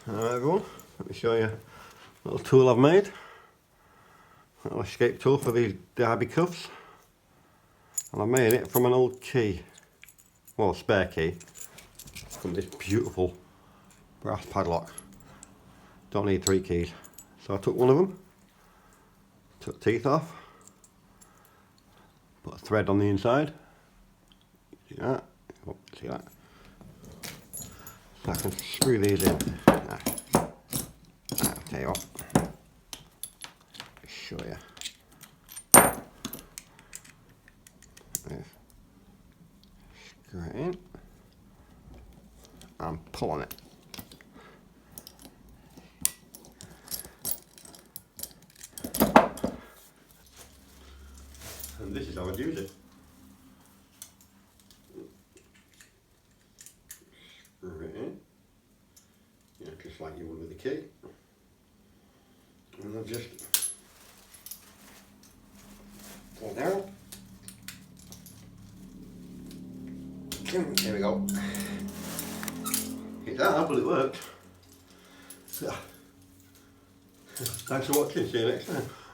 Alright everyone, let me show you a little tool I've made. A little escape tool for these Darby cuffs. And I made it from an old key, well a spare key, from this beautiful brass padlock. Don't need 3 keys. So I took one of them, took the teeth off, put a thread on the inside. See that? Oh, see that? So I can screw these in. I'll tell you what. I'll show you. Screw it in and pull on it. And this is how I'd use it. Screw it in, just like you would with a key. And I'll just pull down. There we go. It's hard, but it worked. Thanks for watching, see you next time.